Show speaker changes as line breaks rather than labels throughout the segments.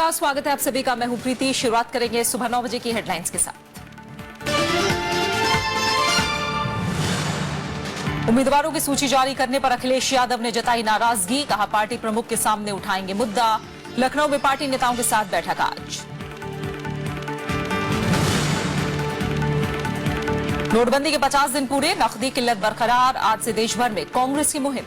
नमस्कार, स्वागत है आप सभी का। मैं हूं प्रीति। शुरुआत करेंगे सुबह 9 बजे की हेडलाइंस के साथ। उम्मीदवारों की सूची जारी करने पर अखिलेश यादव ने जताई नाराजगी। कहा पार्टी प्रमुख के सामने उठाएंगे मुद्दा। लखनऊ में पार्टी नेताओं के साथ बैठक आज। नोटबंदी के 50 दिन पूरे, नकदी किल्लत बरकरार। आज से देश भर में कांग्रेस की मुहिम।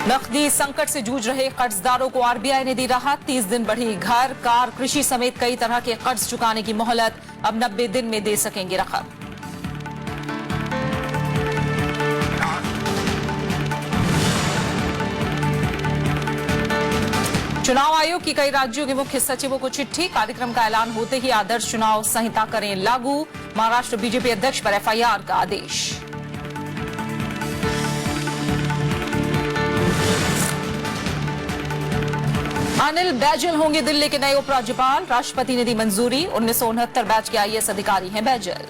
नकदी संकट से जूझ रहे कर्जदारों को आरबीआई ने दी राहत। 30 दिन बढ़ी घर, कार, कृषि समेत कई तरह के कर्ज चुकाने की मोहलत। अब 90 दिन में दे सकेंगे रकम। चुनाव आयोग की कई राज्यों के मुख्य सचिवों को चिट्ठी। कार्यक्रम का ऐलान होते ही आदर्श चुनाव संहिता करें लागू। महाराष्ट्र बीजेपी अध्यक्ष पर एफआईआर का आदेश। अनिल बैजल होंगे दिल्ली के नए उपराज्यपाल। राष्ट्रपति ने दी मंजूरी। 1969 बैच के आईएएस अधिकारी हैं बैजल।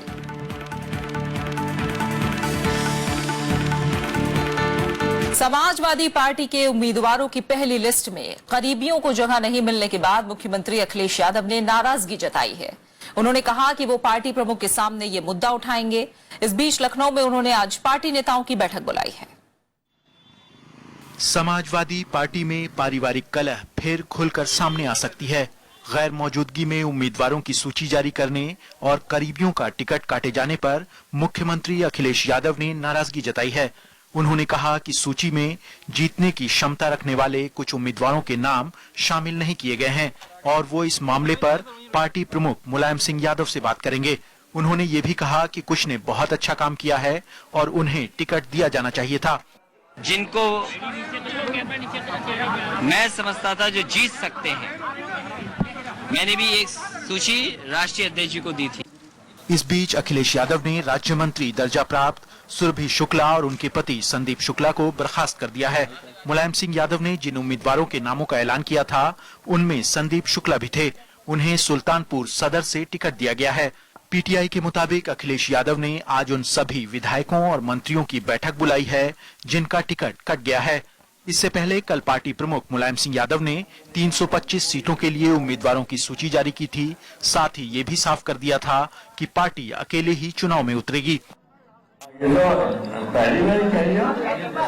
समाजवादी पार्टी के उम्मीदवारों की पहली लिस्ट में करीबियों को जगह नहीं मिलने के बाद मुख्यमंत्री अखिलेश यादव ने नाराजगी जताई है। उन्होंने कहा कि वो पार्टी प्रमुख के सामने ये मुद्दा उठाएंगे। इस बीच लखनऊ में उन्होंने आज पार्टी नेताओं की बैठक बुलाई है।
समाजवादी पार्टी में पारिवारिक कलह फिर खुलकर सामने आ सकती है। गैर मौजूदगी में उम्मीदवारों की सूची जारी करने और करीबियों का टिकट काटे जाने पर मुख्यमंत्री अखिलेश यादव ने नाराजगी जताई है। उन्होंने कहा कि सूची में जीतने की क्षमता रखने वाले कुछ उम्मीदवारों के नाम शामिल नहीं किए गए हैं और वो इस मामले पर पार्टी प्रमुख मुलायम सिंह यादव से बात करेंगे। उन्होंने ये भी कहा कि कुछ ने बहुत अच्छा काम किया है और उन्हें टिकट दिया जाना चाहिए था।
जिनको मैं समझता था जो जीत सकते हैं, मैंने भी एक सूची राष्ट्रीय अध्यक्ष जी को दी थी।
इस बीच अखिलेश यादव ने राज्य मंत्री दर्जा प्राप्त सुरभि शुक्ला और उनके पति संदीप शुक्ला को बर्खास्त कर दिया है। मुलायम सिंह यादव ने जिन उम्मीदवारों के नामों का ऐलान किया था उनमें संदीप शुक्ला भी थे। उन्हें सुल्तानपुर सदर से टिकट दिया गया है। पीटीआई के मुताबिक अखिलेश यादव ने आज उन सभी विधायकों और मंत्रियों की बैठक बुलाई है जिनका टिकट कट गया है। इससे पहले कल पार्टी प्रमुख मुलायम सिंह यादव ने 325 सीटों के लिए उम्मीदवारों की सूची जारी की थी। साथ ही ये भी साफ कर दिया था कि पार्टी अकेले ही चुनाव में उतरेगी।
पहली बार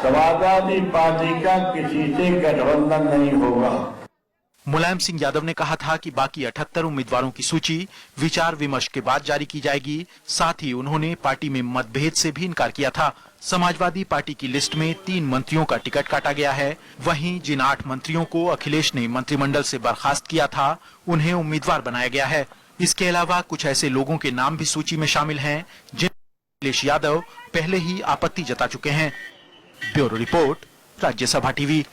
समाजवादी पार्टी का किसी से गठबंधन नहीं होगा।
मुलायम सिंह यादव ने कहा था कि बाकी 78 उम्मीदवारों की सूची विचार विमर्श के बाद जारी की जाएगी। साथ ही उन्होंने पार्टी में मतभेद से भी इनकार किया था। समाजवादी पार्टी की लिस्ट में 3 मंत्रियों का टिकट काटा गया है। वहीं जिन 8 मंत्रियों को अखिलेश ने मंत्रिमंडल से बर्खास्त किया था उन्हें उम्मीदवार बनाया गया है। इसके अलावा कुछ ऐसे लोगों के नाम भी सूची में शामिल हैं जिन अखिलेश यादव पहले ही आपत्ति जता चुके हैं। Bureau report, Rajya Sabha TV.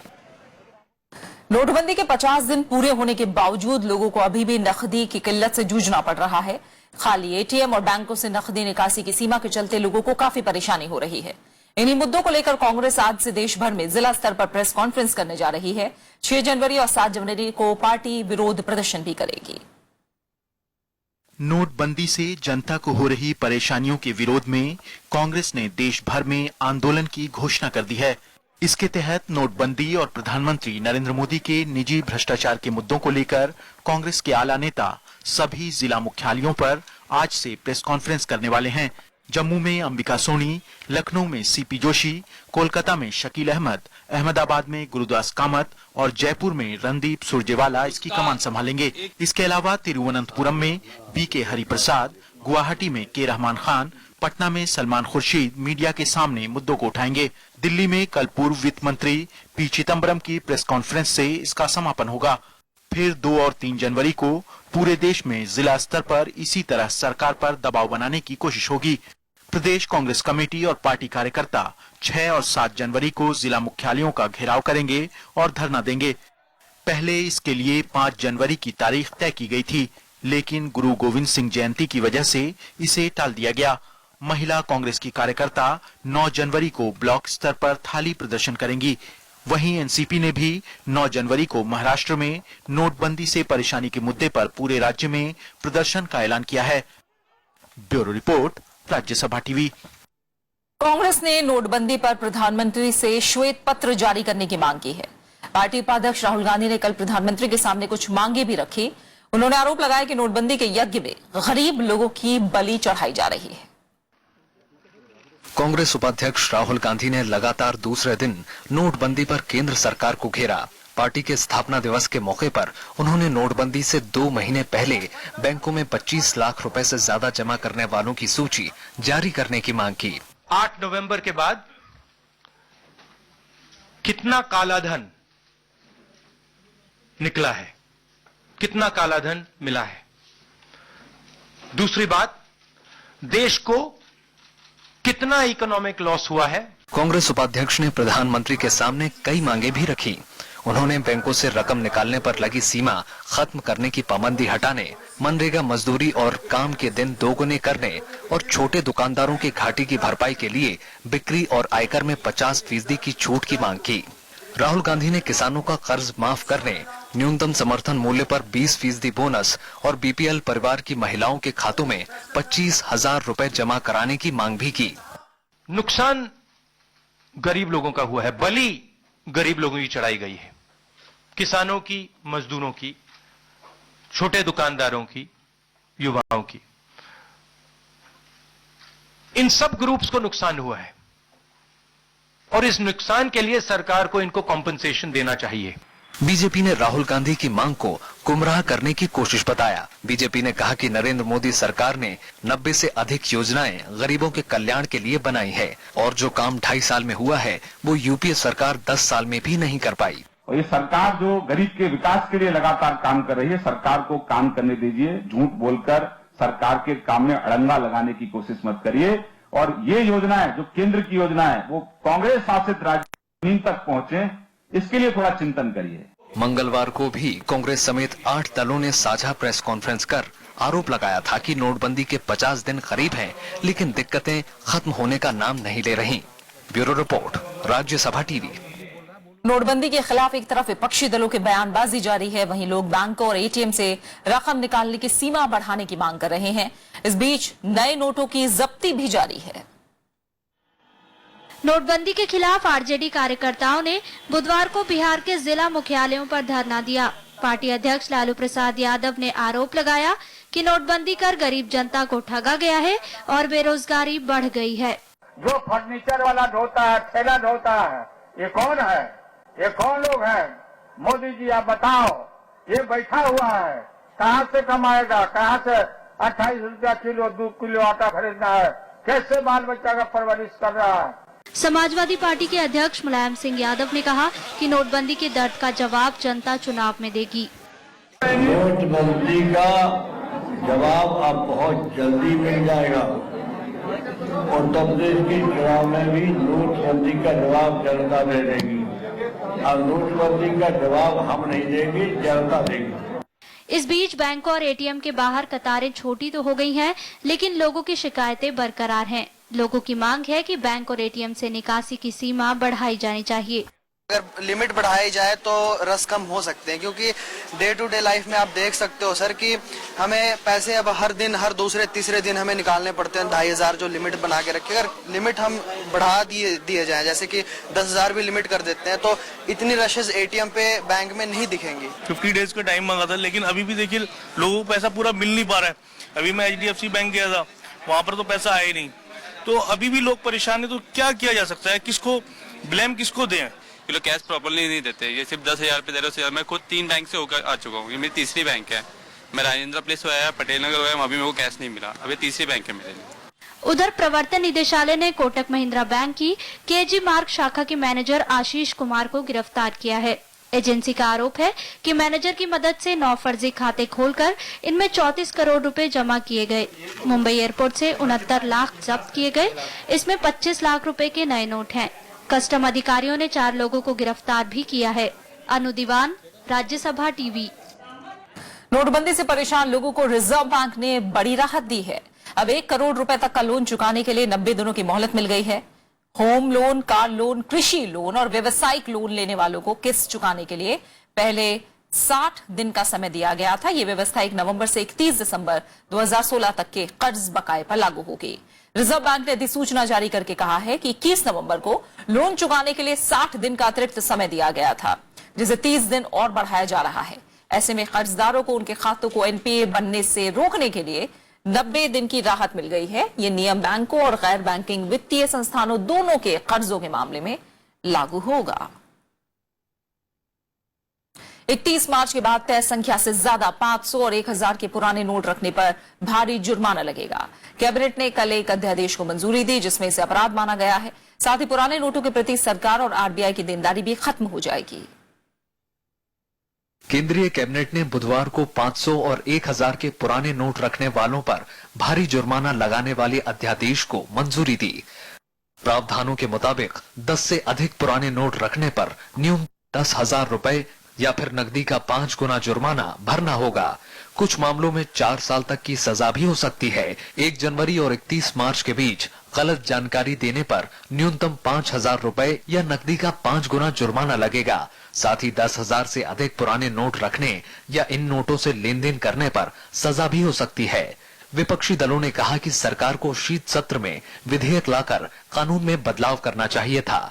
नोटबंदी के 50 दिन पूरे होने के बावजूद लोगों को अभी भी नकदी की किल्लत से जूझना पड़ रहा है। खाली एटीएम और बैंकों से नकदी निकासी की सीमा के चलते लोगों को काफी परेशानी हो रही है। इन्हीं मुद्दों को लेकर कांग्रेस आज से देश भर में जिला स्तर पर प्रेस कॉन्फ्रेंस करने जा रही है। 6 जनवरी और 7 जनवरी को पार्टी विरोध प्रदर्शन भी करेगी।
नोटबंदी से जनता को हो रही परेशानियों के विरोध में कांग्रेस ने देश भर में आंदोलन की घोषणा कर दी है। इसके तहत नोटबंदी और प्रधानमंत्री नरेंद्र मोदी के निजी भ्रष्टाचार के मुद्दों को लेकर कांग्रेस के आला नेता सभी जिला मुख्यालयों पर आज से प्रेस कॉन्फ्रेंस करने वाले हैं। जम्मू में अंबिका सोनी, लखनऊ में सीपी जोशी, कोलकाता में शकील अहमद, अहमदाबाद में गुरुदास कामत और जयपुर में रणदीप सुरजेवाला इसकी कमान संभालेंगे। इसके अलावा तिरुवनंतपुरम में बीके हरिप्रसाद, गुवाहाटी में के रहमान खान, पटना में सलमान खुर्शीद मीडिया के सामने मुद्दों को उठाएंगे। दिल्ली में कल पूर्व वित्त मंत्री पी चिदम्बरम की प्रेस कॉन्फ्रेंस से इसका समापन होगा। फिर 2 और 3 जनवरी को पूरे देश में जिला स्तर पर इसी तरह सरकार पर दबाव बनाने की कोशिश होगी। प्रदेश कांग्रेस कमेटी और पार्टी कार्यकर्ता 6 और 7 जनवरी को जिला मुख्यालयों का घेराव करेंगे और धरना देंगे। पहले इसके लिए 5 जनवरी की तारीख तय की गई थी, लेकिन गुरु गोविंद सिंह जयंती की वजह से इसे टाल दिया गया। महिला कांग्रेस की कार्यकर्ता 9 जनवरी को ब्लॉक स्तर पर थाली प्रदर्शन करेंगी। वहीं एनसीपी ने भी 9 जनवरी को महाराष्ट्र में नोटबंदी से परेशानी के मुद्दे पर पूरे राज्य में प्रदर्शन का ऐलान किया है। Bureau report, Rajya Sabha TV.
Congress ने नोटबंदी पर प्रधानमंत्री से श्वेत पत्र जारी करने की मांग की है। पार्टी उपाध्यक्ष राहुल गांधी ने कल प्रधानमंत्री के सामने कुछ मांगे भी रखी। उन्होंने आरोप लगाया कि नोटबंदी के यज्ञ में गरीब लोगों की बलि चढ़ाई जा रही है।
कांग्रेस उपाध्यक्ष राहुल गांधी ने लगातार दूसरे दिन नोटबंदी पर केंद्र सरकार को घेरा। पार्टी के स्थापना दिवस के मौके पर उन्होंने नोटबंदी से 2 महीने पहले बैंकों में 25 लाख रुपए से ज्यादा जमा करने वालों की सूची जारी करने की मांग की।
8 नवंबर के बाद कितना कालाधन निकला है, कितना कालाधन मिला है। दूसरी बात, देश को कितना इकोनॉमिक लॉस हुआ है।
कांग्रेस उपाध्यक्ष ने प्रधानमंत्री के सामने कई मांगे भी रखी। उन्होंने बैंकों से रकम निकालने पर लगी सीमा खत्म करने की पाबंदी हटाने, मनरेगा मजदूरी और काम के दिन दोगुने करने और छोटे दुकानदारों की घाटी की भरपाई के लिए बिक्री और आयकर में 50% की छूट की मांग की। राहुल गांधी ने किसानों का कर्ज माफ करने, न्यूनतम समर्थन मूल्य पर 20% बोनस और बीपीएल परिवार की महिलाओं के खातों में 25,000 रुपए जमा कराने की मांग भी की।
नुकसान गरीब लोगों का हुआ है, बलि गरीब लोगों की चढ़ाई गई है। किसानों की, मजदूरों की, छोटे दुकानदारों की, युवाओं की, इन सब ग्रुप्स को नुकसान हुआ है और इस नुकसान के लिए सरकार को इनको कॉम्पनसेशन देना चाहिए।
बीजेपी ने राहुल गांधी की मांग को गुमराह करने की कोशिश बताया। बीजेपी ने कहा कि नरेंद्र मोदी सरकार ने 90 से अधिक योजनाएं गरीबों के कल्याण के लिए बनाई है और जो काम 2.5 साल में हुआ है वो यूपीए सरकार 10 साल में भी नहीं कर पाई।
और ये सरकार जो गरीब के विकास के लिए लगातार काम कर रही है, सरकार को काम करने दीजिए। झूठ बोलकर सरकार के काम में अड़ंगा लगाने की कोशिश मत करिए। और ये योजनाएं जो केंद्र की योजना है वो कांग्रेस शासित राज्य जमीन तक पहुंचे, इसके लिए थोड़ा चिंतन करिए।
मंगलवार को भी कांग्रेस समेत 8 दलों ने साझा प्रेस कॉन्फ्रेंस कर आरोप लगाया था कि नोटबंदी के 50 दिन करीब हैं, लेकिन दिक्कतें खत्म होने का नाम नहीं ले रही। Bureau report, Rajya Sabha TV.
नोटबंदी के खिलाफ एक तरफ विपक्षी दलों की बयानबाजी जारी है, वहीं लोग बैंकों और एटीएम से रकम निकालने की सीमा बढ़ाने की मांग कर रहे हैं। इस बीच नए नोटों की जब्ती भी जारी है।
नोटबंदी के खिलाफ आरजेडी कार्यकर्ताओं ने बुधवार को बिहार के जिला मुख्यालयों पर धरना दिया। पार्टी अध्यक्ष लालू प्रसाद यादव ने आरोप लगाया कि नोटबंदी कर गरीब जनता को ठगा गया है और बेरोजगारी बढ़ गई है।
जो फर्नीचर वाला ढोता है, ठेला ढोता है, ये कौन है? ये कौन लोग हैं? मोदी जी आप बताओ, ये बैठा हुआ है, कहाँ से कमाएगा? कहाँ से 28 रुपया किलो 2 किलो आटा खरीदना है? कैसे बाल बच्चा का परवरिश कर रहा है?
समाजवादी पार्टी के अध्यक्ष मुलायम सिंह यादव ने कहा कि नोटबंदी के दर्द का जवाब जनता चुनाव में देगी।
नोटबंदी का जवाब अब बहुत जल्दी मिल जाएगा और उत्तर प्रदेश के चुनाव में भी नोटबंदी का जवाब जनता दे देगी। अब नोटबंदी का जवाब हम नहीं देंगे, जनता देगी।
इस बीच बैंकों और एटीएम के बाहर कतारें छोटी तो हो गई हैं, लेकिन लोगों की शिकायतें बरकरार हैं। लोगों की मांग है कि बैंक और एटीएम से निकासी की सीमा बढ़ाई जानी चाहिए।
अगर लिमिट बढ़ाई जाए तो रस कम हो सकते हैं, क्योंकि डे टू डे लाइफ में आप देख सकते हो सर कि हमें पैसे अब हर दिन, हर दूसरे तीसरे दिन हमें निकालने पड़ते हैं। 2,500 जो लिमिट बना के रखे, अगर लिमिट हम बढ़ा दिए जाए, जैसे कि 10,000 भी लिमिट कर देते हैं, तो इतनी रशेज एटीएम पे बैंक में नहीं दिखेंगी।
50 डेज का टाइम मांगा था, लेकिन अभी भी देखिए लोगों को पैसा पूरा मिल नहीं पा रहा है। अभी मैं HDFC बैंक गया था, वहाँ पर तो पैसा आया ही नहीं, तो अभी भी लोग परेशान है। तो क्या किया जा सकता है? किसको ब्लेम, किसको दें?
ये लोग कैश प्रॉपर्ली नहीं देते। ये सिर्फ 10,000 पे 13,000। मैं खुद 3 बैंक से होकर आ चुका हूँ, ये मेरी तीसरी बैंक है। मैं राजेंद्र प्लेस हुआ है, पटेल नगर हुआ है, वहाँ भी मेरे को कैश नहीं मिला। अभी तीसरी बैंक है मेरे लिए।
उधर प्रवर्तन निदेशालय ने कोटक महिंद्रा बैंक की केजी मार्ग शाखा के मैनेजर आशीष कुमार को गिरफ्तार किया है। एजेंसी का आरोप है कि मैनेजर की मदद से 9 फर्जी खाते खोलकर इनमें 34 करोड़ रुपए जमा किए गए। मुंबई एयरपोर्ट से 69 लाख जब्त किए गए। इसमें 25 लाख रुपए के नए नोट हैं। कस्टम अधिकारियों ने 4 लोगों को गिरफ्तार भी किया है। अनु दीवान, राज्यसभा टीवी।
नोटबंदी से परेशान लोगों को रिजर्व बैंक ने बड़ी राहत दी है। अब 1 करोड़ रुपए तक का लोन चुकाने के लिए 90 दिनों की मोहलत मिल गई है। होम लोन, कार लोन, कृषि लोन और व्यवसायिक लोन लेने वालों को किस्त चुकाने के लिए पहले 60 दिन का समय दिया गया था। यह व्यवस्था 1 नवंबर से 31 दिसंबर 2016 तक के कर्ज बकाये पर लागू होगी। रिजर्व बैंक ने अधिसूचना जारी करके कहा है कि 21 नवंबर को लोन चुकाने के लिए 60 दिन का अतिरिक्त समय दिया गया था, जिसे 30 दिन और बढ़ाया जा रहा है। ऐसे में कर्जदारों को उनके खातों को एनपीए बनने से रोकने के लिए 90 दिन की राहत मिल गई है। ये नियम बैंकों और गैर बैंकिंग वित्तीय संस्थानों दोनों के कर्जों के मामले में लागू होगा। 31 मार्च के बाद तय संख्या से ज्यादा 500 और 1000 के पुराने नोट रखने पर भारी जुर्माना लगेगा। कैबिनेट ने कल एक अध्यादेश को मंजूरी दी, जिसमें इसे अपराध माना गया है। साथ ही पुराने नोटों के प्रति सरकार और आरबीआई की देनदारी भी खत्म हो जाएगी।
केंद्रीय कैबिनेट ने बुधवार को 500 और 1000 के पुराने नोट रखने वालों पर भारी जुर्माना लगाने वाले अध्यादेश को मंजूरी दी। प्रावधानों के मुताबिक 10 से अधिक पुराने नोट रखने पर न्यूनतम 10,000 रुपए या फिर नकदी का 5 गुना जुर्माना भरना होगा। कुछ मामलों में 4 साल तक की सजा भी हो सकती है। 1 जनवरी और 31 मार्च के बीच गलत जानकारी देने पर न्यूनतम 5,000 रुपए या नकदी का 5 गुना जुर्माना लगेगा। साथ ही 10,000 से अधिक पुराने नोट रखने या इन नोटों से लेन देन करने पर सजा भी हो सकती है। विपक्षी दलों ने कहा कि सरकार को शीत सत्र में विधेयक लाकर कानून में बदलाव करना चाहिए था।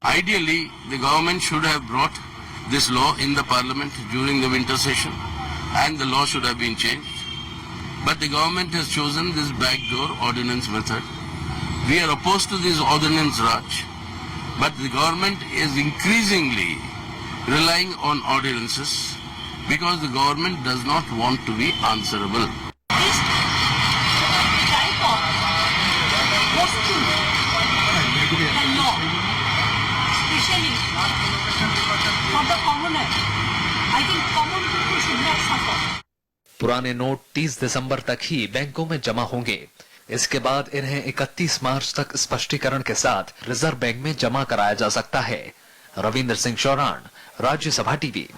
Ideally, the government should have brought this law in the parliament during the winter session and the law should have been changed. But the government has chosen this backdoor ordinance method. We are opposed to this ordinance Raj, but the government is increasingly relying on ordinances because the government does not want to be answerable.
पुराने note 30 दिसंबर तक ही बैंकों में जमा होंगे। इसके बाद इन्हें 31 मार्च तक स्पष्टीकरण के साथ रिजर्व बैंक में जमा कराया जा सकता है। रविंद्र सिंह चौरान, राज्यसभा टीवी।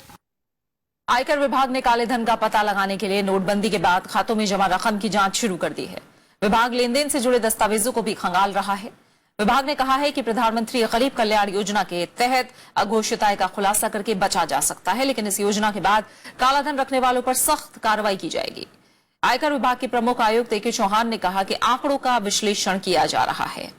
आयकर विभाग ने काले धन का पता लगाने के लिए नोटबंदी के बाद खातों में जमा रकम की जांच शुरू कर दी है। विभाग लेन देन से जुड़े दस्तावेजों को भी खंगाल रहा है। विभाग ने कहा है कि प्रधानमंत्री गरीब कल्याण योजना के तहत अघोषित आय का खुलासा करके बचा जा सकता है, लेकिन इस योजना के बाद कालाधन रखने वालों पर सख्त कार्रवाई की जाएगी। आयकर विभाग के प्रमुख आयुक्त ए.के. चौहान ने कहा कि आंकड़ों का विश्लेषण किया जा रहा है।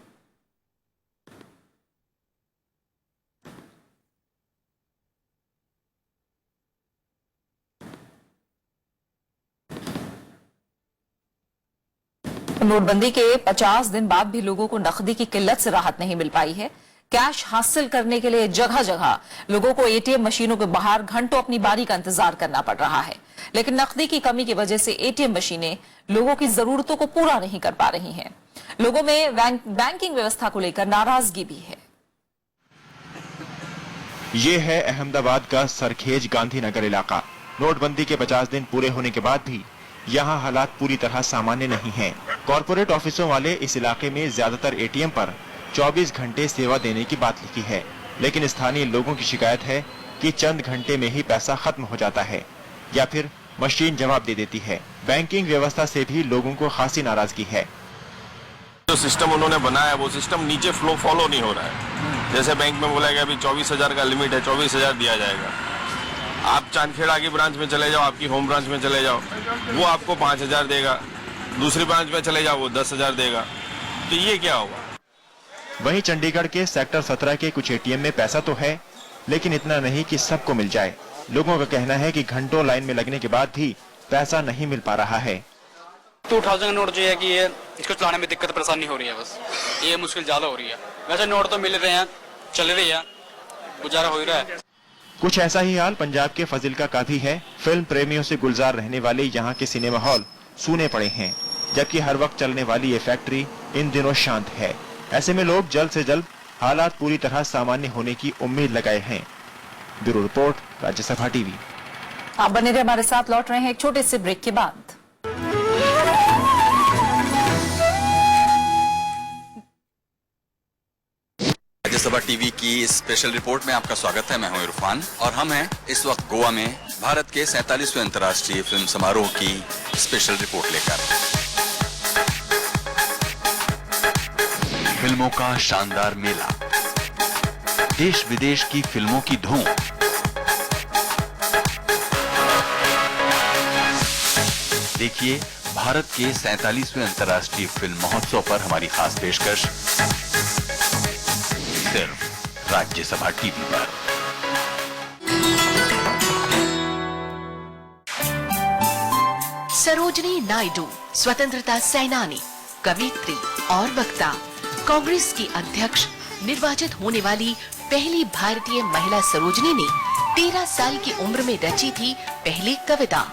नोटबंदी के 50 दिन बाद भी लोगों को नकदी की किल्लत से राहत नहीं मिल पाई है। कैश हासिल करने के लिए जगह जगह लोगों को एटीएम मशीनों के बाहर घंटों अपनी बारी का इंतजार करना पड़ रहा है, लेकिन नकदी की कमी की वजह से एटीएम मशीनें लोगों की जरूरतों को पूरा नहीं कर पा रही हैं। लोगों में बैंकिंग व्यवस्था को लेकर नाराजगी भी है।
ये है अहमदाबाद का सरखेज गांधीनगर इलाका। नोटबंदी के 50 दिन पूरे होने के बाद भी यहाँ हालात पूरी तरह सामान्य नहीं हैं। कॉर्पोरेट ऑफिसों वाले इस इलाके में ज्यादातर एटीएम पर 24 घंटे सेवा देने की बात लिखी है, लेकिन स्थानीय लोगों की शिकायत है कि चंद घंटे में ही पैसा खत्म हो जाता है या फिर मशीन जवाब दे देती है। बैंकिंग व्यवस्था से भी लोगों को खासी नाराजगी है।
जो सिस्टम उन्होंने बनाया वो सिस्टम नीचे फ्लो फॉलो नहीं हो रहा है। जैसे बैंक में बोला गया अभी 24,000 का लिमिट है, 24,000 दिया जाएगा। आप चांदखेड़ा की ब्रांच में चले जाओ, आपकी होम ब्रांच में चले जाओ, वो आपको 5,000 देगा। दूसरी ब्रांच में चले जाओ, वो 10,000 देगा। तो ये क्या होगा?
वहीं चंडीगढ़ के सेक्टर 17 के कुछ एटीएम में पैसा तो है, लेकिन इतना नहीं कि सबको मिल जाए। लोगों का कहना है कि घंटों लाइन में लगने के बाद भी पैसा नहीं मिल पा रहा है।
2000 का नोट जो है कि ये इसको चलाने में दिक्कत परेशानी हो रही है, बस ये मुश्किल ज्यादा हो रही है। वैसे नोट तो मिल रहे हैं, चल रही है, गुजारा हो रहा है।
कुछ ऐसा ही हाल पंजाब के फजिल्का का भी है। फिल्म प्रेमियों से गुलजार रहने वाले यहाँ के सिनेमा हॉल सूने पड़े हैं, जबकि हर वक्त चलने वाली ये फैक्ट्री इन दिनों शांत है। ऐसे में लोग जल्द से जल्द हालात पूरी तरह सामान्य होने की उम्मीद लगाए हैं। Bureau report, Rajya Sabha TV.
आप बने रहे हमारे साथ, लौट रहे हैं एक छोटे से ब्रेक के बाद।
राज्यसभा टीवी की इस स्पेशल रिपोर्ट में आपका स्वागत है। मैं हूं इरफान और हम हैं इस वक्त गोवा में भारत के 47वें अंतर्राष्ट्रीय फिल्म समारोह की स्पेशल रिपोर्ट लेकर।
फिल्मों का शानदार मेला, देश विदेश की फिल्मों की धूम, देखिए
भारत के 47वें अंतर्राष्ट्रीय फिल्म महोत्सव पर हमारी खास पेशकश सिर्फ राज्यसभा टीवी पर।
सरोजनी नायडू स्वतंत्रता सेनानी, कवयित्री और वक्ता, कांग्रेस की अध्यक्ष निर्वाचित होने वाली पहली भारतीय महिला सरोजनी ने 13 साल की उम्र में रची थी पहली कविता।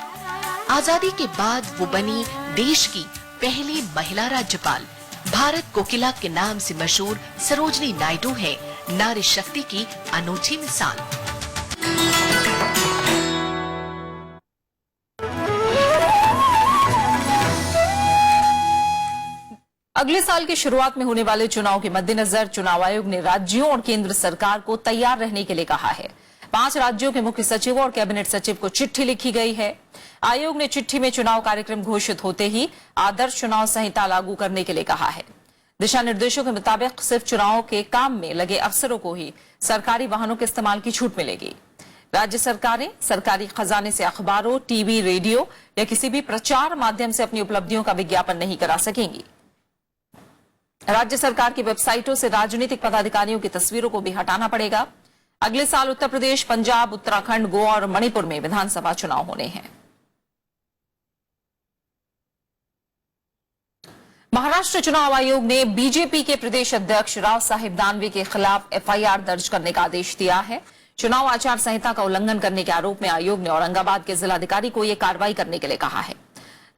आजादी के बाद वो बनी देश की पहली महिला राज्यपाल। भारत कोकिला के नाम से मशहूर सरोजनी नायडू है नारी शक्ति की अनूठी मिसाल।
अगले साल की शुरुआत में होने वाले चुनाव के मद्देनजर चुनाव आयोग ने राज्यों और केंद्र सरकार को तैयार रहने के लिए कहा है। 5 राज्यों के मुख्य सचिवों और कैबिनेट सचिव को चिट्ठी लिखी गई है। आयोग ने चिट्ठी में चुनाव कार्यक्रम घोषित होते ही आदर्श चुनाव संहिता लागू करने के लिए कहा है। दिशा निर्देशों के मुताबिक सिर्फ चुनाव के काम में लगे अफसरों को ही सरकारी वाहनों के इस्तेमाल की छूट मिलेगी। राज्य सरकारें सरकारी खजाने से अखबारों, टीवी, रेडियो या किसी भी प्रचार माध्यम से अपनी उपलब्धियों का विज्ञापन नहीं करा सकेंगी। राज्य सरकार की वेबसाइटों से राजनीतिक पदाधिकारियों की तस्वीरों को भी हटाना पड़ेगा। अगले साल उत्तर प्रदेश, पंजाब, उत्तराखंड, गोवा और मणिपुर में विधानसभा चुनाव होने हैं। महाराष्ट्र चुनाव आयोग ने बीजेपी के प्रदेश अध्यक्ष राव साहेब दानवे के खिलाफ एफआईआर दर्ज करने का आदेश दिया है। चुनाव आचार संहिता का उल्लंघन करने के आरोप में आयोग ने औरंगाबाद के जिलाधिकारी को यह कार्रवाई करने के लिए कहा है।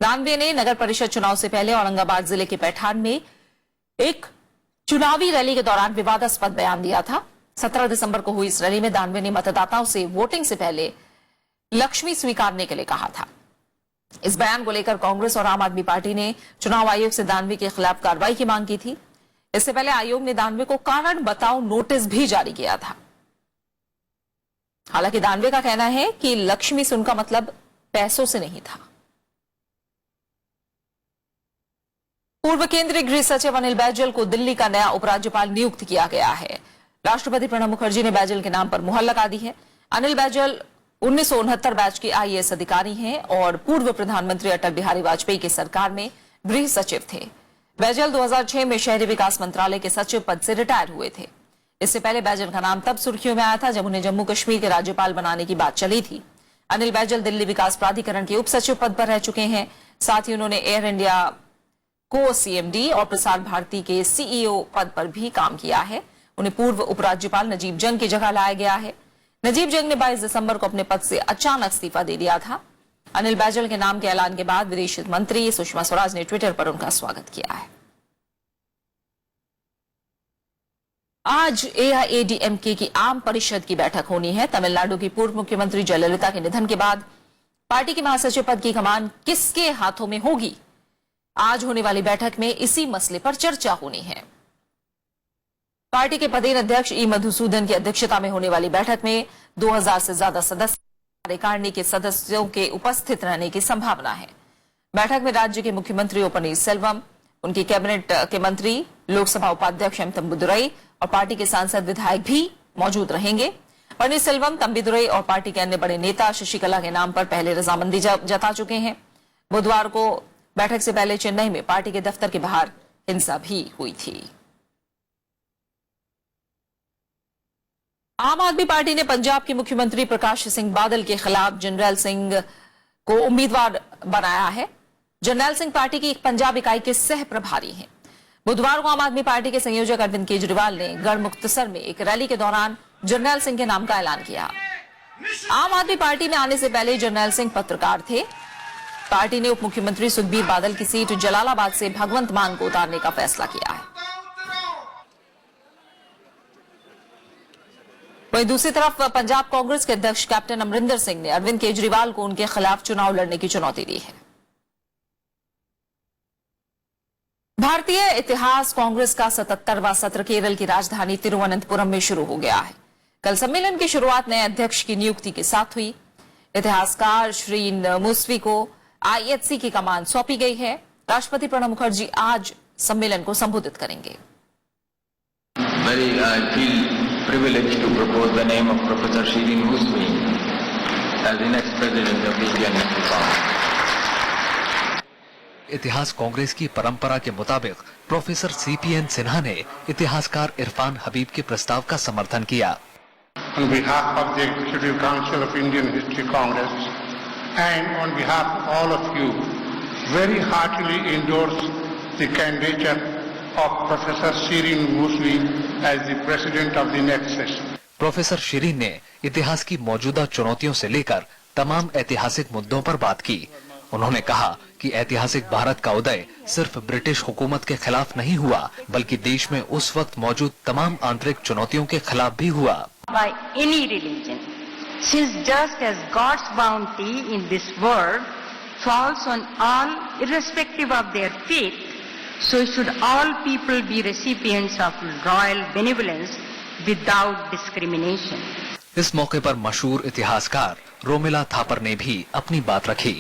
दानवे ने नगर परिषद चुनाव से पहले औरंगाबाद जिले के पैठान में एक चुनावी रैली के दौरान विवादास्पद बयान दिया था। 17 दिसंबर को हुई इस रैली में दानवे ने मतदाताओं से वोटिंग से पहले लक्ष्मी स्वीकारने के लिए कहा था। इस बयान को लेकर कांग्रेस और आम आदमी पार्टी ने चुनाव आयोग से दानवे के खिलाफ कार्रवाई की मांग की थी। इससे पहले आयोग ने दानवे को कारण बताओ नोटिस भी जारी किया था। हालांकि दानवे का कहना है कि लक्ष्मी से उनका मतलब पैसों से नहीं था। पूर्व केंद्रीय गृह सचिव अनिल बैजल को दिल्ली का नया उपराज्यपाल नियुक्त किया गया है। राष्ट्रपति प्रणब मुखर्जी ने बैजल के नाम पर मुहर लगा दी है। अनिल बैजल 1969 बैच के आईएएस अधिकारी हैं और पूर्व प्रधानमंत्री अटल बिहारी वाजपेयी की सरकार में गृह सचिव थे। बैजल 2006 में शहरी विकास मंत्रालय के सचिव पद से रिटायर हुए थे। इससे पहले बैजल का नाम तब सुर्खियों में आया था जब उन्हें जम्मू कश्मीर के राज्यपाल बनाने की बात चली थी। अनिल बैजल दिल्ली विकास प्राधिकरण के उप सचिव पद पर रह चुके हैं। साथ ही उन्होंने एयर इंडिया को सीएमडी और प्रसार भारती के सीईओ पद पर भी काम किया है। उन्हें पूर्व उपराज्यपाल नजीब जंग की जगह लाया गया है। नजीब जंग ने 22 दिसंबर को अपने पद से अचानक इस्तीफा दे दिया था। अनिल बैजल के नाम के ऐलान के बाद विदेश मंत्री सुषमा स्वराज ने ट्विटर पर उनका स्वागत किया है। आज एआईएडीएमके की आम परिषद की बैठक होनी है। तमिलनाडु की पूर्व मुख्यमंत्री जयललिता के निधन के बाद पार्टी के महासचिव पद की कमान किसके हाथों में होगी? आज होने वाली बैठक में इसी मसले पर चर्चा होनी है। पार्टी के प्रदेश अध्यक्ष ई मधुसूदन की अध्यक्षता में होने वाली बैठक में 2000 से ज्यादा सदस्य कार्यकारिणी के सदस्यों के उपस्थित रहने की संभावना है। बैठक में राज्य के मुख्यमंत्री ओ पनीरसेल्वम, उनकी कैबिनेट के मंत्री, लोकसभा उपाध्यक्ष एम तंबुदुरई और पार्टी के सांसद विधायक भी मौजूद रहेंगे। पनीरसेल्वम, तंबुदुरई और पार्टी के अन्य बड़े नेता शशिकला के नाम पर पहले रजामंदी जता चुके हैं। बुधवार को बैठक से पहले चेन्नई में पार्टी के दफ्तर के बाहर हिंसा भी हुई थी। आम आदमी पार्टी ने पंजाब के मुख्यमंत्री प्रकाश सिंह बादल के खिलाफ जर्नैल सिंह को उम्मीदवार बनाया है। जर्नैल सिंह पार्टी की एक पंजाब इकाई के सह प्रभारी हैं। बुधवार को आम आदमी पार्टी के संयोजक अरविंद केजरीवाल ने गढ़ मुक्तसर में एक रैली के दौरान जर्नैल सिंह के नाम का ऐलान किया। आम आदमी पार्टी में आने से पहले जर्नैल सिंह पत्रकार थे। पार्टी ने उप मुख्यमंत्री सुखबीर बादल की सीट जलालाबाद से भगवंत मान को उतारने का फैसला किया है। वहीं दूसरी तरफ पंजाब कांग्रेस के अध्यक्ष कैप्टन अमरिंदर सिंह ने अरविंद केजरीवाल को उनके खिलाफ चुनाव लड़ने की चुनौती दी है। भारतीय इतिहास कांग्रेस का 77वां सत्र केरल की राजधानी तिरुवनंतपुरम में शुरू हो गया है। कल सम्मेलन की शुरुआत नए अध्यक्ष की नियुक्ति के साथ हुई। इतिहासकार श्री मुस्वी को आईएचसी की कमान सौंपी गई है। राष्ट्रपति प्रणब मुखर्जी आज सम्मेलन को संबोधित करेंगे।
Privileged to propose the name of Professor Shirin Muswi as the next president of the Indian National Congress.
इतिहास कांग्रेस की परंपरा के मुताबिक प्रोफेसर CPN सिन्हा ने इतिहासकार इरफान हबीब के प्रस्ताव का समर्थन किया।
On behalf of the Executive Council of Indian History Congress and on behalf of all of you, very heartily endorse the candidature of Professor Shirin Musli as the President of the next session.
Professor Shirin ने इतिहास की मौजूदा चुनौतियों से लेकर तमाम ऐतिहासिक मुद्दों पर बात की। उन्होंने कहा कि ऐतिहासिक भारत का उदय सिर्फ ब्रिटिश हुकूमत के खिलाफ नहीं हुआ, बल्कि देश में उस वक्त मौजूद तमाम आंतरिक चुनौतियों के खिलाफ भी हुआ।
By any religion, since just as God's bounty in this world falls on all irrespective of their faith, so should all people be recipients of royal benevolence without discrimination.
इस मौके पर मशहूर इतिहासकार रोमिला थापर ने भी अपनी बात रखी।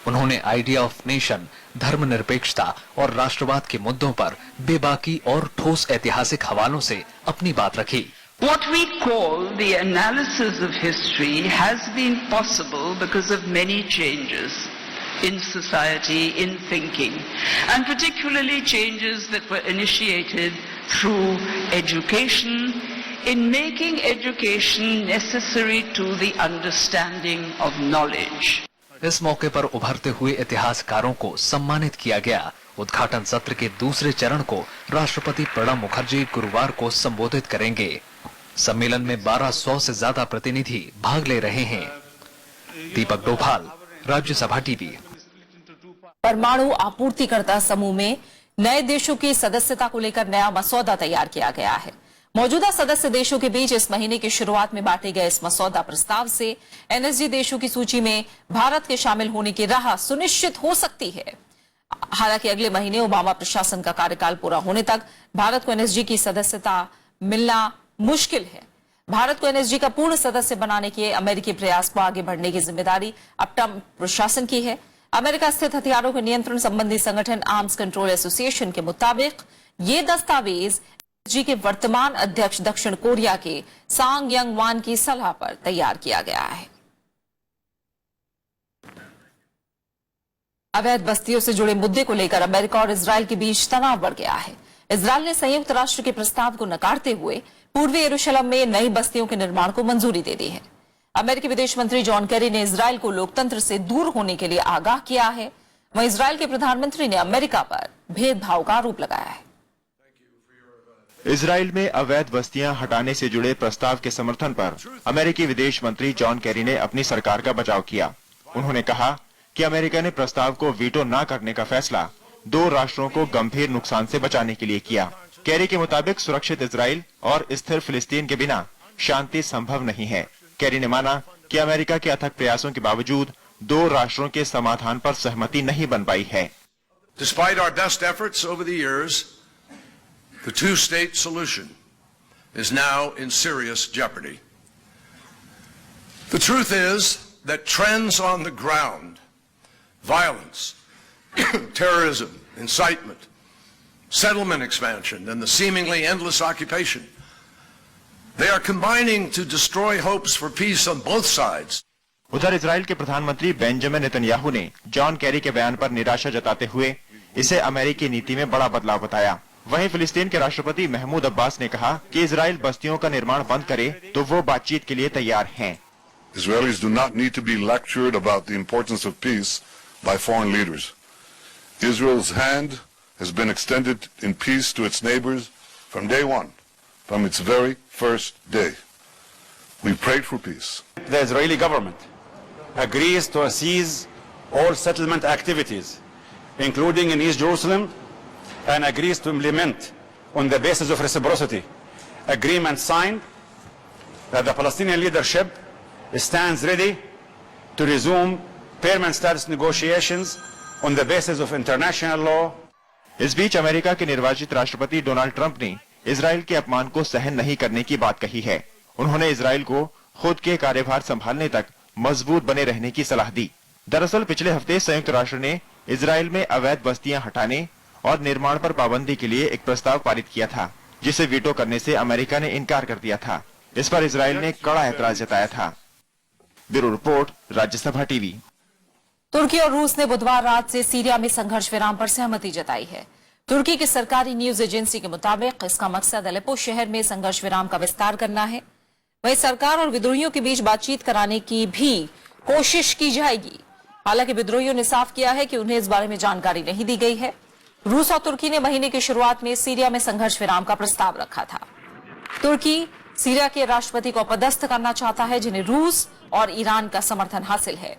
उन्होंने आइडिया ऑफ नेशन, धर्मनिरपेक्षता और राष्ट्रवाद के मुद्दों पर बेबाकी और ठोस ऐतिहासिक हवालों से अपनी बात रखी।
What we call the analysis of history has been possible because of many changes in society, in thinking, and particularly changes that were initiated through education, in making education necessary to the understanding of knowledge.
इस मौके पर उभरते हुए इतिहासकारों को सम्मानित किया गया। उद्घाटन सत्र के दूसरे चरण को राष्ट्रपति प्रणब मुखर्जी गुरुवार को संबोधित करेंगे। सम्मेलन में 1200 से ज्यादा प्रतिनिधि भाग ले रहे हैं। दीपक डोभाल, राज्यसभा टीवी।
परमाणु आपूर्तिकर्ता समूह में नए देशों की सदस्यता को लेकर नया मसौदा तैयार किया गया है। मौजूदा सदस्य देशों के बीच इस महीने की शुरुआत में बांटे गए इस मसौदा प्रस्ताव से एनएसजी देशों की सूची में भारत के शामिल होने की राह सुनिश्चित हो सकती है। हालांकि अगले महीने ओबामा प्रशासन का कार्यकाल पूरा होने तक भारत को एनएसजी की सदस्यता मिलना मुश्किल है। भारत को एनएसजी का पूर्ण सदस्य बनाने के अमेरिकी प्रयास को आगे बढ़ने की जिम्मेदारी अब ट्रंप प्रशासन की है। अमेरिका स्थित हथियारों के नियंत्रण संबंधी संगठन आर्म्स कंट्रोल एसोसिएशन के मुताबिक ये दस्तावेज एनएसजी के वर्तमान अध्यक्ष दक्षिण कोरिया के सांग यंग वान की सलाह पर तैयार किया गया है। अवैध बस्तियों से जुड़े मुद्दे को लेकर अमेरिका और इजरायल के बीच तनाव बढ़ गया है। इजरायल ने संयुक्त राष्ट्र के प्रस्ताव को नकारते हुए पूर्वी यरूशलेम में नई बस्तियों के निर्माण को मंजूरी दे दी है। अमेरिकी विदेश मंत्री जॉन केरी ने इजरायल को लोकतंत्र से दूर होने के लिए आगाह किया है। वहीं इजरायल के प्रधानमंत्री ने अमेरिका पर भेदभाव का आरोप लगाया है।
इजरायल में अवैध बस्तियां हटाने से जुड़े प्रस्ताव के समर्थन पर अमेरिकी विदेश मंत्री जॉन केरी ने अपनी सरकार का बचाव किया। उन्होंने कहा कि अमेरिका ने प्रस्ताव को वीटो न करने का फैसला दो राष्ट्रों को गंभीर नुकसान से बचाने के लिए किया। केरी के मुताबिक सुरक्षित इजरायल और स्थिर फिलिस्तीन के बिना शांति संभव नहीं है। केरी ने माना कि अमेरिका के अथक प्रयासों के बावजूद दो राष्ट्रों के समाधान पर सहमति नहीं बन पाई है।
Despite our best efforts over the years, the two-state solution is now in serious jeopardy. The truth is that trends on the ground, violence, terrorism, incitement, settlement expansion, and the seemingly endless occupation, they are combining to destroy hopes for peace on both sides.
उधर Israel के प्रधानमंत्री Benjamin Netanyahu ने John Kerry के बयान पर निराशा जताते हुए इसे अमेरिकी नीति में बड़ा बदलाव बताया। वहीं फिलिस्तीन के राष्ट्रपति महमूद अब्बास ने कहा कि इजरायल बस्तियों का निर्माण बंद करे तो वो बातचीत के लिए तैयार हैं।
Israelis do not need to be lectured about the importance of peace by foreign leaders. Israel's hand has been extended in peace to its neighbors from day one, from its very first day. We prayed for peace.
The Israeli government agrees to cease all settlement activities, including in East Jerusalem, and agrees to implement, on the basis of reciprocity, agreement signed that the Palestinian leadership stands ready to resume permanent status negotiations on the basis of international law.
इस बीच America के निर्वाचित राष्ट्रपति Donald Trump ने Israel के अपमान को सहन नहीं करने की बात कही है। उन्होंने इजरायल को खुद के कार्यभार संभालने तक मजबूत बने रहने की सलाह दी। दरअसल पिछले हफ्ते संयुक्त राष्ट्र ने इजरायल में अवैध बस्तियां हटाने और निर्माण पर पाबंदी के लिए एक प्रस्ताव पारित किया था, जिसे वीटो करने से अमेरिका ने इनकार कर दिया था। इस पर इजरायल ने कड़ा ऐतराज जताया था। Bureau report, Rajya Sabha TV.
तुर्की और रूस ने बुधवार रात से सीरिया में संघर्ष विराम पर सहमति जताई है। तुर्की की सरकारी न्यूज एजेंसी के मुताबिक इसका मकसद अलेप्पो शहर में संघर्ष विराम का विस्तार करना है। वहीं सरकार और विद्रोहियों के बीच बातचीत कराने की भी कोशिश की जाएगी। हालांकि विद्रोहियों ने साफ किया है कि उन्हें इस बारे में जानकारी नहीं दी गई है। रूस और तुर्की ने महीने की शुरुआत में सीरिया में संघर्ष विराम का प्रस्ताव रखा था। तुर्की सीरिया के राष्ट्रपति को अपदस्थ करना चाहता है, जिन्हें रूस और ईरान का समर्थन हासिल है।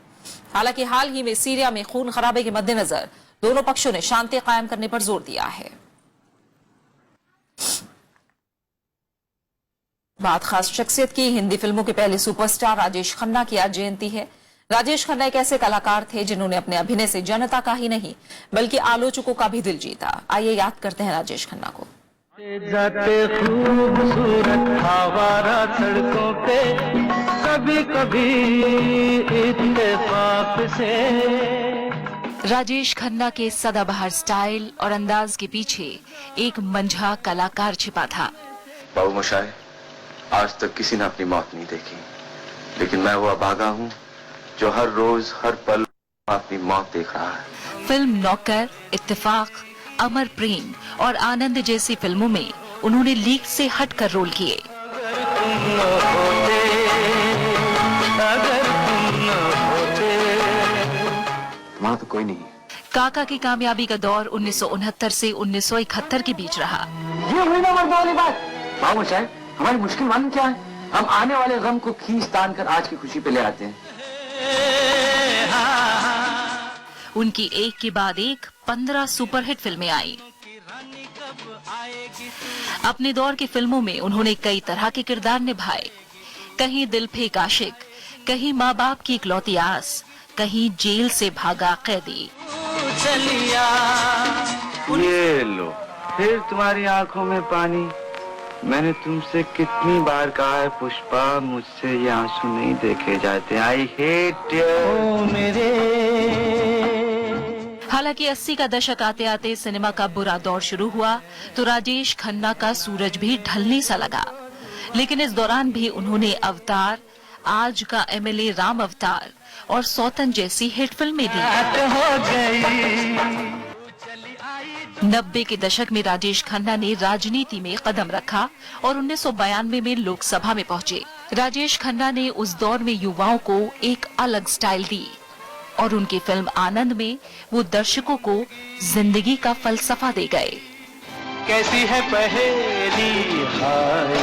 हालांकि हाल ही में सीरिया में खून खराबे के मद्देनजर दोनों पक्षों ने शांति कायम करने पर जोर दिया है। बात खास शख्सियत की। हिंदी फिल्मों के पहले सुपरस्टार राजेश खन्ना की आज जयंती है। राजेश खन्ना एक ऐसे कलाकार थे जिन्होंने अपने अभिनय से जनता का ही नहीं बल्कि आलोचकों का भी दिल जीता। आइए याद करते हैं राजेश खन्ना को।
जाते खूबसूरत आवारा सड़कों पे कभी कभी इत्तेफाक से।
राजेश खन्ना के सदाबहार स्टाइल और अंदाज के पीछे एक मंझा कलाकार छिपा था।
बाबू मोशाय, आज तक किसी ने अपनी मौत नहीं देखी, लेकिन मैं वो अभागा हूँ जो हर रोज हर पल अपनी मौत देख रहा है।
फिल्म नौकर, इत्तेफाक, अमर प्रेम और आनंद जैसी फिल्मों में उन्होंने लीक से हटकर रोल किए।
वहाँ तो कोई नहीं।
काका की कामयाबी का दौर 1969 से 1971 के बीच रहा।
ये हुई ना मर्द वाली बात। बाबू साहब, हमारी मुश्किल मालूम क्या है? हम आने वाले गम को खींच तान कर आज की खुशी पे ले आते हैं।
उनकी एक के बाद एक 15 सुपरहिट फिल्में आई। अपने दौर की फिल्मों में उन्होंने कई तरह के किरदार निभाए। कहीं दिल फेंक आशिक, कहीं माँ बाप की इकलौती आस, कहीं जेल से भागा कैदी।
ये लो, फिर तुम्हारी आंखों में पानी। मैंने तुमसे कितनी बार कहा है पुष्पा, मुझसे ये आंसू नहीं देखे जाते। आई हेट यू मेरे।
हालांकि 80 का दशक आते आते सिनेमा का बुरा दौर शुरू हुआ तो राजेश खन्ना का सूरज भी ढलने सा लगा। लेकिन इस दौरान भी उन्होंने अवतार, आज का एमएलए राम अवतार और सौतन जैसी हिट फिल्में दी। 90 के दशक में राजेश खन्ना ने राजनीति में कदम रखा और 1992 में लोकसभा में पहुंचे। राजेश खन्ना ने उस दौर में युवाओं को एक अलग स्टाइल दी और उनकी फिल्म आनंद में वो दर्शकों को जिंदगी का फलसफा दे गए।
कैसी है पहेली हाय।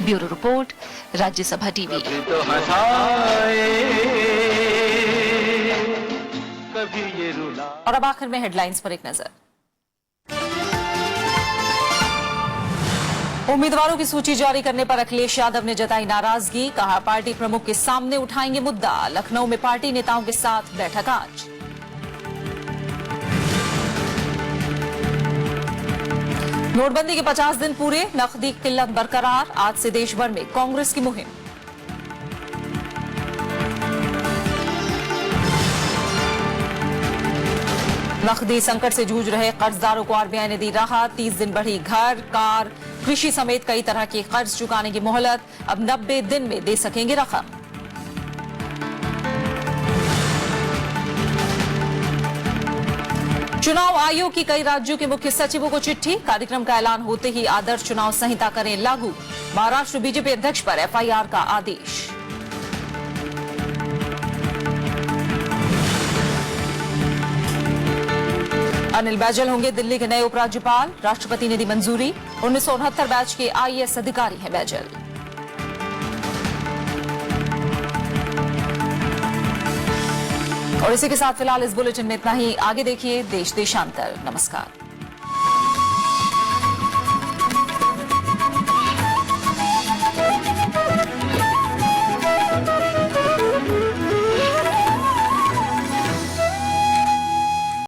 Bureau report, Rajya Sabha TV.
तो हंसाए, कभी ये रुला।
और अब आखिर में हेडलाइंस पर एक नजर। उम्मीदवारों की सूची जारी करने पर अखिलेश यादव ने जताई नाराजगी। कहा पार्टी प्रमुख के सामने उठाएंगे मुद्दा। लखनऊ में पार्टी नेताओं के साथ बैठक आज। नोटबंदी के 50 दिन पूरे, नकदी की किल्लत बरकरार। आज से देश भर में कांग्रेस की मुहिम। नकदी संकट से जूझ रहे कर्जदारों को आरबीआई ने दी राहत। 30 दिन बढ़ी घर, कार, कृषि समेत कई तरह के कर्ज चुकाने की मोहलत। अब 90 दिन में दे सकेंगे रकम। चुनाव आयोग की कई राज्यों के मुख्य सचिवों को चिट्ठी। कार्यक्रम का ऐलान होते ही आदर्श चुनाव संहिता करें लागू। महाराष्ट्र बीजेपी अध्यक्ष पर एफआईआर का आदेश। अनिल बैजल होंगे दिल्ली के नए उपराज्यपाल। राष्ट्रपति ने दी मंजूरी। 1969 बैच के आईएएस अधिकारी हैं बैजल। और इसी के साथ फिलहाल इस बुलेटिन में इतना ही। आगे देखिए देश देशांतर। नमस्कार।